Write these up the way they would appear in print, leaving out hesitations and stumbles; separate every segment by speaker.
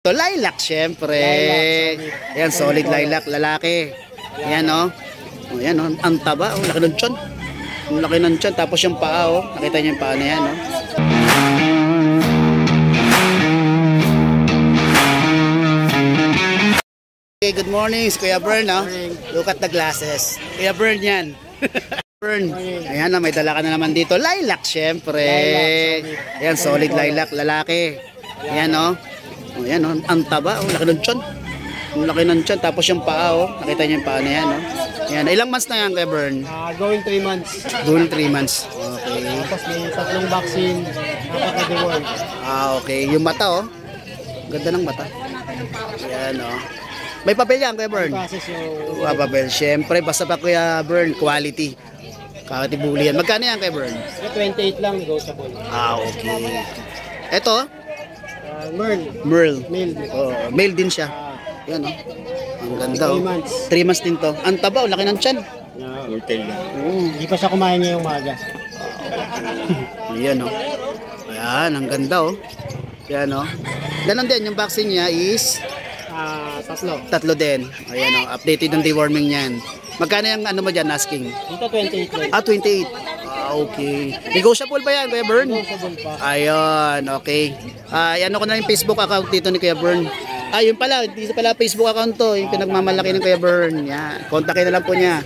Speaker 1: So, lilac, syempre. Ayan, solid lilac, lalaki. Ayan, oh. Oh, ayan, oh. Ang taba, oh. Laki ng tiyan. Ang laki ng tiyan. Tapos yung paa, oh. Nakita niyo yung paa na yan, oh. Okay, good morning, Kuya Bern, oh. Look at the glasses. Kuya Bern yan. Bern. Ayan, oh. May dala ka na naman dito. Lilac, syempre. Ayan, solid lilac, lalaki. Ayan, oh. Oh, yan, oh. Ang taba, oh. Laki ng tiyan. Ang laki ng tiyan. Tapos yung paa, oh. Nakita niyo yung paa na yan, oh. Yan. Ilang months na yan, Kuya Bern?
Speaker 2: Going 3 months.
Speaker 1: Going 3 months. Okay.
Speaker 2: Tapos may 3 vaccine. Apat na deworm.
Speaker 1: Okay. Yung mata, oh. Ganda ng mata. Yan, oh. May papel yan, Kuya Bern?
Speaker 2: Process yung...
Speaker 1: Papel. Siyempre, basta pa, Kuya Bern, quality. Quality bully yan. Magkano yan, Kuya Bern?
Speaker 2: 28 lang, negotiable.
Speaker 1: Okay. Ito,
Speaker 2: Merl.
Speaker 1: Merl.
Speaker 2: Male.
Speaker 1: Oh, male din siya. Yan, oh. Ang ganda, oh.
Speaker 2: 3 months.
Speaker 1: 3 months din to. Ang taba, oh. Laki ng tiyan.
Speaker 2: Hindi pa siya kumain ngayong umaga.
Speaker 1: Ayan, oh. Ayan, ang ganda, oh. Ayan, oh. Ganun din, yung vaccine niya is
Speaker 2: 3.
Speaker 1: 3 din. Ayan, oh. Updated yung deworming niyan. Magkano yung ano mo dyan, asking?
Speaker 2: Dito 28 lang.
Speaker 1: 28. Okay. Negotiable ba yan, Kuya Bern?
Speaker 2: Negotiable pa.
Speaker 1: Ayun, okay. Ano ko na yung Facebook account dito ni Kuya Bern. Yun pala, dito pala Facebook account to, yung pinagmamalaki ng Kuya Bern. Yan. Kontakin na lang po niya.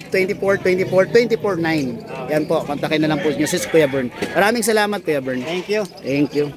Speaker 1: 0935-2424-249. Yan po, kontakin na lang po niyo si Kuya Bern. Maraming salamat, Kuya Bern.
Speaker 2: Thank you.
Speaker 1: Thank you.